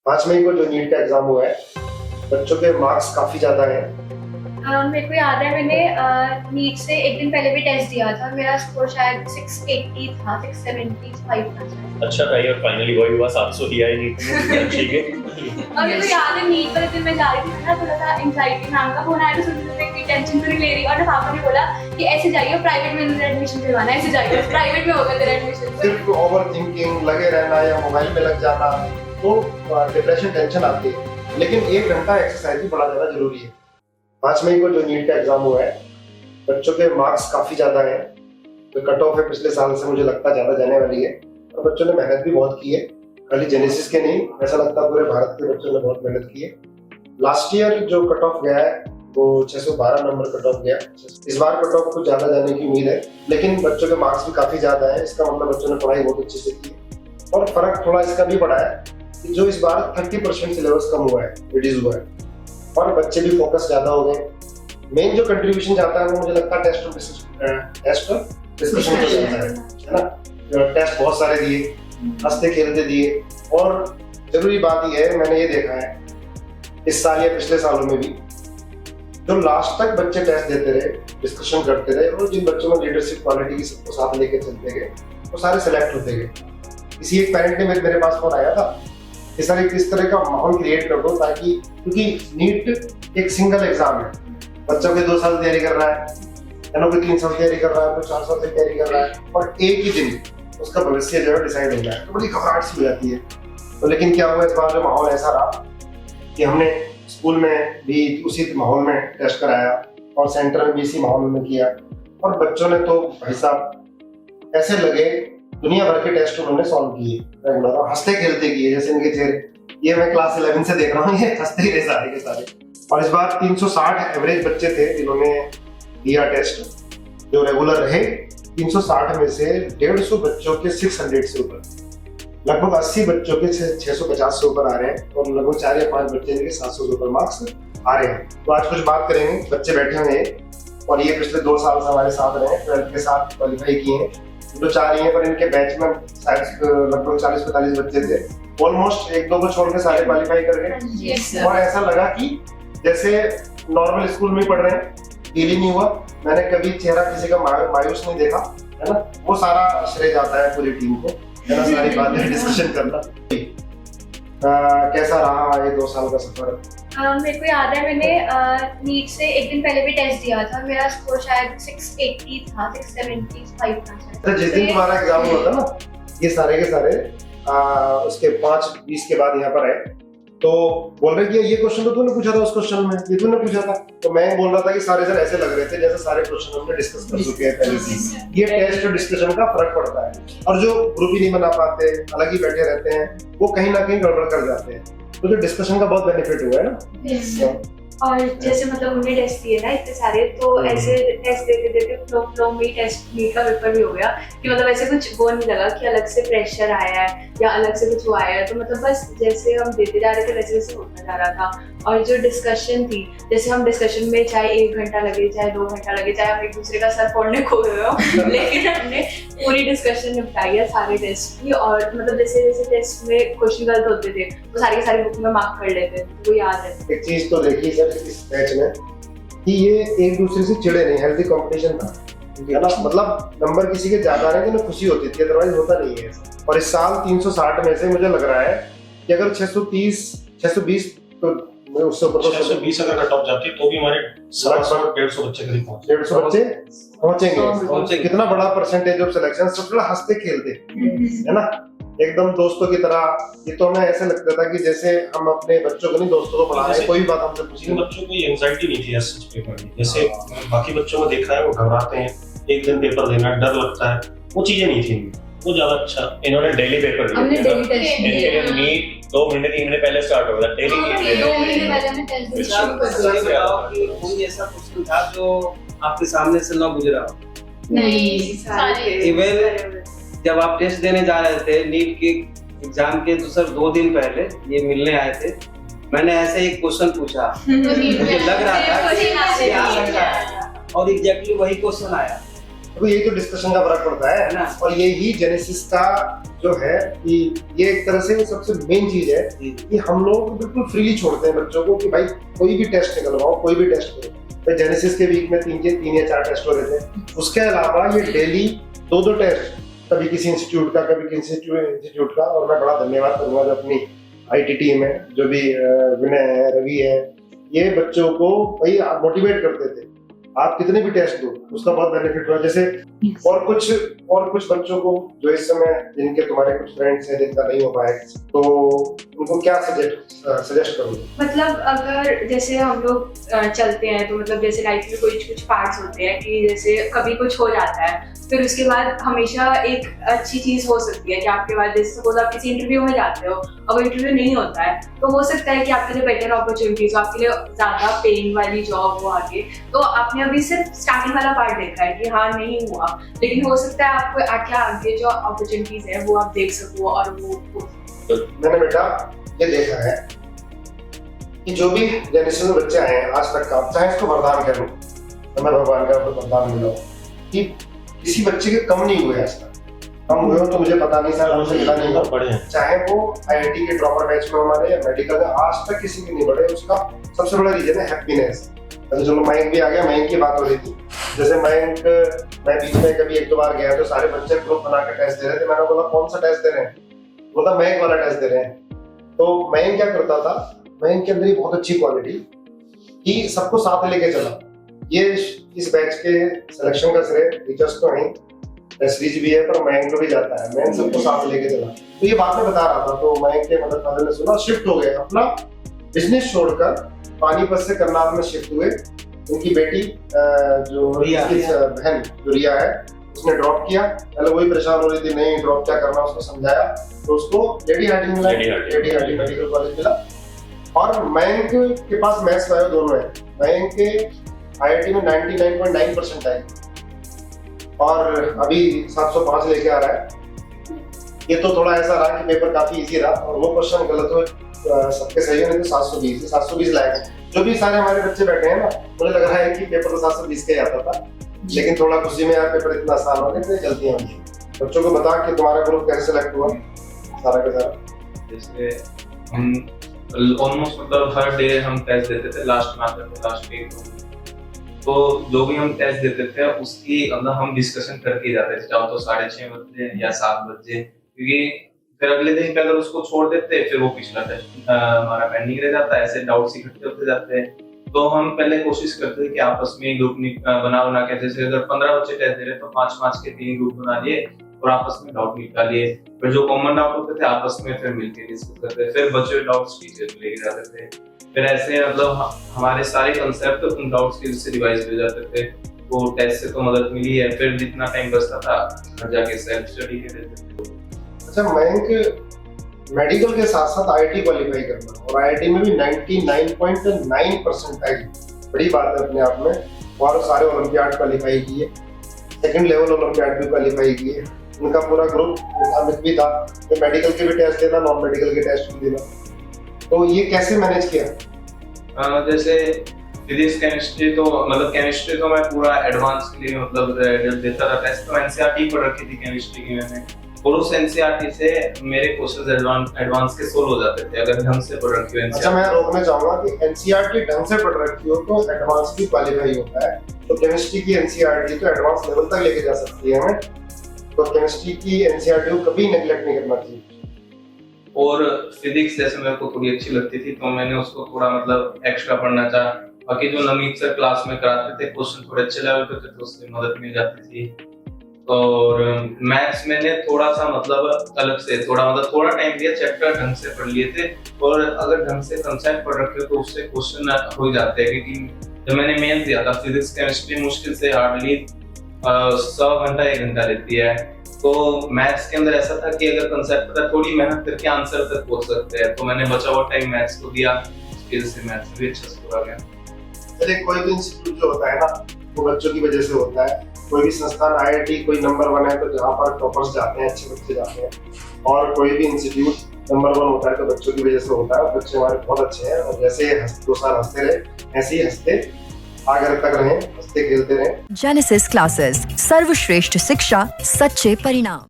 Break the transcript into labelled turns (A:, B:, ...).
A: 5 मई को जो नीट का एग्जाम हुआ है, बच्चों के मार्क्स काफी ज्यादा हैं।
B: मेरे को याद है मैंने नीट से एक दिन पहले भी टेस्ट दिया था। मेरा स्कोर शायद 680 था, 675 था शायद।
C: अच्छा था और फाइनली वही हुआ, 700 दिया ही नहीं। ठीक है।
B: और मेरे को याद है नीट वाले दिन मैं जा रही थी ना, थोड़ा सा एंजाइटी नाम का फोन आया तो सोचने की टेंशन तो नहीं ले रही, और ना पापा ने बोला कि ऐसे जाइए प्राइवेट में एडमिशन करवाना है, ऐसे जाइए प्राइवेट में होगा तेरा एडमिशन।
A: सिर्फ ओवर थिंकिंग लगे रहना या मोबाइल में लग जाना, तो डिप्रेशन टेंशन आती है। लेकिन 1 घंटा एक्सरसाइज भी बड़ा ज्यादा जरूरी है। 5 मई को जो नीट का एग्जाम हुआ है, बच्चों के मार्क्स काफी ज्यादा है। जो कट ऑफ है पिछले साल से मुझे लगता ज्यादा जाने वाली है, और बच्चों ने मेहनत भी बहुत की है। खाली जेनेसिस के नहीं, ऐसा लगता है पूरे भारत के बच्चों ने बहुत मेहनत की है। लास्ट ईयर जो कट ऑफ गया है वो 612 नंबर कट ऑफ गया। इस बार कट ऑफ कुछ ज्यादा जाने की उम्मीद है, लेकिन बच्चों के मार्क्स भी काफी ज्यादा है। इसका मतलब बच्चों ने पढ़ाई बहुत अच्छी से की है। और फर्क थोड़ा इसका भी पड़ा है कि जो इस बार 30% सिलेबस कम हुआ है, रिड्यूस हुआ है, और बच्चे भी फोकस ज्यादा हो गए। मेन जो कंट्रीब्यूशन जाता है वो मुझे लगता है टेस्ट और डिस्कशन पे जाता है ना। टेस्ट बहुत सारे दिए, हंसते खेलते दिए, और जरूरी बात यह है, मैंने ये देखा है इस साल या पिछले सालों में भी, जो लास्ट तक बच्चे टेस्ट देते रहे, डिस्कशन करते रहे, और जिन बच्चों में लीडरशिप क्वालिटी की सबको साथ लेके चलते गए, वो सारे सेलेक्ट होते गए। किसी एक पेरेंट ने मेरे पास फोन आया था, इस तरह का माहौल क्रिएट कर दो ताकि, क्योंकि नीट एक सिंगल एग्जाम है। बच्चों के 2 साल तैयारी कर रहा है, कोई 3 साल तैयारी कर रहा है, कोई 4 साल से तैयारी कर रहा है, और एक ही दिन उसका भविष्य जो है डिसाइड हो गया है। तो बड़ी घबराहट सी हो जाती है। तो लेकिन क्या हुआ, इस बार जो माहौल ऐसा रहा कि हमने स्कूल में भी उसी माहौल में टेस्ट कराया, और सेंटर में भी इसी माहौल में किया, और बच्चों ने तो भाई साहब ऐसे लगे दुनिया भर के टेस्ट उन्होंने सॉल्व किए रेगुलर, और हंसते खेलते किए। जैसे इनके चेहरे, ये मैं क्लास 11 से देख रहा हूँ, ये हंसते ही रहे सारे के सारे। और इस बार 360 एवरेज बच्चे थे जिन्होंने दिया टेस्ट, जो रेगुलर रहे। 360 में से 150 बच्चों के 600 से ऊपर, लगभग 80 बच्चों के 650 से ऊपर आ रहे हैं, और लगभग 4 या 5 बच्चे के 700 से ऊपर मार्क्स आ रहे हैं। तो आज कुछ बात करेंगे, बच्चे बैठे हुए हैं, और ये पिछले 2 साल से हमारे साथ रहे हैं, 12th के साथ क्वालिफाई किए हैं। तो 4 ही हैं, पर इनके बैच में लगभग 40-45 बच्चे थे। ऑलमोस्ट 1-2 को छोड़ के सारे क्वालिफाई कर गए। और ऐसा लगा कि जैसे नॉर्मल स्कूल में पढ़ रहे हैं, फील ही नहीं हुआ। मैंने कभी चेहरा किसी का मायूस नहीं देखा, है ना। वो सारा श्रेय जाता है पूरी टीम को, है ना, सारी बातें डिस्कशन करना। कैसा रहा ये 2 साल का सफर?
B: मेरे को याद है मैंने नीट से एक दिन पहले भी टेस्ट दिया था। मेरा स्कोर शायद 680 था, 675 था शायद।
A: तो जिस दिन तुम्हारा एग्जाम हुआ था ना, ये सारे के सारे उसके 5:20 के बाद यहाँ पर आए, तो बोल रहे कि ये क्वेश्चन तो तूने पूछा था उस क्वेश्चन में, ये तूने पूछा था। तो मैं बोल रहा था कि सारे सर ऐसे लग रहे थे जैसे सारे क्वेश्चन हमने डिस्कस कर चुके हैं पहले से। ये टेस्ट और डिस्कशन का फर्क पड़ता है, और जो ग्रुप ही नहीं बना पाते, अलग ही बैठे रहते हैं, वो कहीं ना कहीं गड़बड़ कर जाते हैं। तो जो डिस्कशन का बहुत बेनिफिट हुआ है ना।
B: और जैसे मतलब हमने टेस्ट दिए ना इतने सारे, तो ऐसे टेस्ट देते देते फ्लो में टेस्ट नीट का पेपर भी हो गया कि मतलब ऐसे कुछ वो नहीं लगा कि अलग से प्रेशर आया है या अलग से कुछ वो आया है। तो मतलब बस जैसे हम देते जा रहे थे वैसे वैसे होता जा रहा था। और जो डिस्कशन थी, जैसे हम डिस्कशन में चाहे 1 घंटा लगे, चाहे 2 घंटा लगे, चाहे हम एक दूसरे का सर फोड़ने खो गए हो, लेकिन हमने पूरी डिस्कशन निपटाई है सारे टेस्ट की। और मतलब जैसे जैसे टेस्ट में क्वेश्चन गलत होते थे तो सारी सारी बुक में मार्क कर लेते थे, वो याद है।
A: एक चीज तो देखी सर इस मैच में कि ये एक दूसरे से चिढ़े नहीं, हेल्दी कंपटीशन था, है ना। मतलब नंबर किसी के ज्यादा आने की खुशी होती थी, अदरवाइज होता नहीं है। और इस साल 360 में से मुझे लग रहा है कि अगर 630-620 तो उससे ऊपर,
C: 620 अगर कट ऑफ जाती तो भी हमारे 150 बच्चे करीब
A: 150 बच्चे पहुंचेंगे। कितना बड़ा परसेंटेज ऑफ सिलेक्शन, सब बड़ा हंसते खेलते, है ना, एकदम दोस्तों की तरह। ये तो हमें ऐसे लगता था कि जैसे हम अपने बच्चों को नहीं, दोस्तों को पढ़ा रहे हैं, कोई बात हमसे पूछी।
C: बच्चों को एंजाइटी नहीं थी ऐसे पेपर में, जैसे बाकी बच्चों को देखा है वो घबराते हैं, एक दिन पेपर देना डर लगता है, वो चीजें नहीं थी। वो ज्यादा अच्छा, इन्होंने डेली पेपर दिया,
B: हमने डेली टेस्ट दिया।
C: नीट 2 महीने 3 महीने पहले स्टार्ट हो गया, डेली नीट
B: 2 महीने पहले हमने टेस्ट दिया।
D: कोई ऐसा क्वेश्चन था जो आपके सामने से ना गुजरा?
B: नहीं, सारे
D: इवन जब आप टेस्ट देने जा रहे थे नीट के एग्जाम के तो सर 2 दिन पहले ये मिलने आए थे, मैंने ऐसे एक क्वेश्चन पूछा, मुझे लग रहा था कि आ सकता है, और एग्जैक्टली वही क्वेश्चन आया।
A: तो यही तो डिस्कशन का फर्क पड़ता है
D: है ना?
A: और यही जेनेसिस का जो है कि ये एक तरह से सबसे मेन चीज है कि हम लोग बिल्कुल फ्रीली छोड़ते हैं बच्चों को कि भाई कोई भी टेस्ट निकलवाओ, कोई भी टेस्ट करो। तो जेनेसिस के वीक में 3 या 4 टेस्ट हो रहे थे। उसके अलावा ये डेली 2 टेस्ट, कभी किसी इंस्टीट्यूट का, कभी किसी इंस्टीट्यूट का। और मैं बड़ा धन्यवाद करूंगा जो अपनी आईटी टीम है, जो भी विनय है, रवि है, ये बच्चों को भाई मोटिवेट करते थे। आप कितने भी टेस्ट दो, उसका बहुत बेनिफिट हुआ। जैसे और कुछ बच्चों को जो इस समय जिनके तुम्हारे कुछ फ्रेंड्स हैं जिनका नहीं हो पाए, तो उनको क्या सजेस्ट करोगे?
B: मतलब अगर जैसे हम लोग चलते हैं तो मतलब जैसे लाइफ में कुछ पार्ट्स होते हैं कि जैसे कभी कुछ हो जाता है, फिर उसके बाद हमेशा एक अच्छी चीज हो सकती है कि आपके बाद जैसे सपोज आप किसी इंटरव्यू में जाते हो, अगर इंटरव्यू नहीं होता है तो हो सकता है कि आपके लिए बेटर अपॉर्चुनिटीज हो, आपके लिए ज्यादा पेइंग वाली जॉब हो आगे। तो आपने अभी सिर्फ स्टार्टिंग वाला पार्ट देखा है कि हाँ नहीं हुआ, लेकिन हो सकता है आपको आगे जो अपॉर्चुनिटीज है वो आप देख सको। और वो
A: मैंने बेटा ये देखा है कि जो भी जेनेसिस में बच्चे आए हैं आज तक का, चाहे इसको वरदान कह लो, तो मैं भगवान का वरदान मिला कि किसी बच्चे के कम नहीं हुए आज तक। कम हुए हो तो मुझे पता नहीं सर, हमसे मिला नहीं हो। चाहे वो आईआईटी के ड्रॉपर बैच में हमारे या मेडिकल में, आज तक किसी के नहीं बढ़े। उसका सबसे बड़ा रीजन है हैप्पीनेस। चलो मयंक भी आ गया, मयंक की बात हो रही थी। जैसे मयंक, मैं बीच में कभी 1-2 बार गया तो सारे बच्चे ग्रुप बना के टेस्ट दे रहे थे। मैंने बोला कौन सा टेस्ट दे रहे हैं? बोला मयंक वाला टेस्ट दे रहे हैं। तो मयंक क्या करता था, मयंक के अंदर ही बहुत अच्छी क्वालिटी कि सबको साथ लेके चला। ये इस बैच के सिलेक्शन का श्रेय टीचर्स को नहीं, सीरीज भी है, पर मयंक को भी जाता है। मयंक सबको साथ लेके चला। तो ये बात मैं बता रहा था, तो मयंक के मदद फादर ने सुना, शिफ्ट हो गए, अपना बिजनेस छोड़कर पानीपत से करनाल में शिफ्ट हुए। उनकी बेटी जो बहन जो रिया है, उसने ड्रॉप किया। पहले वही परेशान हो रही थी, नहीं ड्रॉप क्या करना, उसको समझाया तो उसको लेडी हार्डी मिला, लेडी हार्डी मेडिकल कॉलेज मिला। और मयंक के पास मैथ्स बायो दोनों है। मयंक के आईआईटी में 99.9% आए और अभी 705 लेके आ रहा है। ये तो थोड़ा ऐसा रहा कि पेपर काफी इजी रहा और वो क्वेश्चन गलत हुए सबके सही होने तो 720 लायक। जो भी सारे हमारे बच्चे बैठे हैं ना, मुझे लग रहा है कि पेपर तो 720 का ही आता था, लेकिन थोड़ा खुशी में यार पेपर इतना आसान हो गया, इतनी जल्दी हो गई। बच्चों को बता कि तुम्हारा ग्रुप कैसे सेलेक्ट हुआ सारा का सारा।
E: जैसे हम ऑलमोस्ट मतलब हर डे हम टेस्ट देते थे, लास्ट में आते थे लास्ट डे तो जो भी हम टेस्ट देते थे उसकी मतलब हम डिस्कशन करके जाते थे, चाहे तो 6:30 बजे या 7 बजे, क्योंकि फिर अगले दिन पे अगर उसको छोड़ देते फिर वो पिछला टेस्ट हमारा पेंडिंग रह जाता है। ऐसे डाउट्स इकट्ठे होते जाते हैं। तो हम पहले कोशिश करते थे कि आपस में ग्रुप बना के, जैसे अगर 15 बच्चे टेस्ट दे रहे तो 5-5 के 3 ग्रुप बना लिए और आपस में डाउट निकालिए। फिर जो कॉमन डाउट होते थे आपस में फिर मिलकर डिस्कस करते, फिर बच्चे डाउट्स टीचर को लेके जाते थे। फिर ऐसे मतलब हमारे सारे कंसेप्ट उन डाउट्स की से रिवाइज हो जाते थे। वो टेस्ट से तो मदद मिली है। फिर जितना टाइम बचता था घर जाके सेल्फ स्टडी के देते थे।
A: अच्छा, मयंक मेडिकल के साथ साथ आईआईटी क्वालिफाई करना और आईआईटी में भी 99.9% आई, बड़ी बात है अपने आप में। और सारे ओलंपियाड क्वालिफाई किए, सेकंड लेवल ओलंपियाड भी क्वालिफाई किए। उनका पूरा ग्रुप अमित भी था, ये मेडिकल के भी टेस्ट देना, नॉन मेडिकल के टेस्ट भी देना। तो ये कैसे मैनेज किया?
E: जैसे फिजिक्स केमिस्ट्री तो मतलब केमिस्ट्री तो मैं पूरा एडवांस के लिए मतलब देता था टेस्ट। तो एनसीईआरटी पढ़ रखी थी केमिस्ट्री की मैंने, और उस एनसीईआरटी से मेरे क्वेश्चंस एडवांस के सोल्व हो जाते थे अगर ढंग से पढ़ रखी हो।
A: अच्छा, मैं रोकना चाहूंगा कि एनसीईआरटी ढंग से पढ़ रखी हो तो एडवांस भी क्वालिफाई होता है। तो केमिस्ट्री की एनसीईआरटी तो एडवांस लेवल तक लेके जा सकती है हमें। तो केमिस्ट्री की एनसीईआरटी को कभी नेग्लेक्ट नहीं करना चाहिए।
E: और फिजिक्स जैसे मेरे को थोड़ी अच्छी लगती थी तो मैंने उसको थोड़ा मतलब एक्स्ट्रा पढ़ना चाहा। बाकी जो नवनीत सर क्लास में कराते थे क्वेश्चन थोड़े अच्छे लेवल पे थे तो उससे मदद मिल जाती थी। और मैथ्स मैंने थोड़ा सा मतलब अलग से थोड़ा टाइम दिया, चैप्टर ढंग से पढ़ लिए थे। और अगर ढंग से कंसेप्ट पढ़ रखे हो तो उससे क्वेश्चन हो जाते हैं। क्योंकि जब मैंने मेन दिया था फिजिक्स केमिस्ट्री मुश्किल से हार्डली 100 घंटा 1 घंटा लेती है। तो मैथ्स के अंदर ऐसा था कि अगर कंसेप्ट पता थोड़ी मेहनत करके आंसर तक पहुंच सकते हैं। तो मैंने बचा हुआ टाइम मैथ्स को दिया, उसकी वजह से मैथ्स भी अच्छा स्कोर आ गया।
A: चलिए, कोई भी इंस्टीट्यूट जो होता है ना वो बच्चों की वजह से होता है। कोई भी संस्थान आईआईटी कोई नंबर 1 है तो जहाँ पर टॉपर्स जाते हैं, अच्छे बच्चे जाते हैं। और कोई भी इंस्टीट्यूट नंबर 1 होता है तो बच्चों की वजह से होता है। बच्चे हमारे बहुत अच्छे हैं और जैसे 2 साल हंसते रहे ऐसे ही हंसते आगे तक रहें, हंसते खेलते रहें।
F: जेनेसिस क्लासेस, सर्वश्रेष्ठ शिक्षा, सच्चे परिणाम।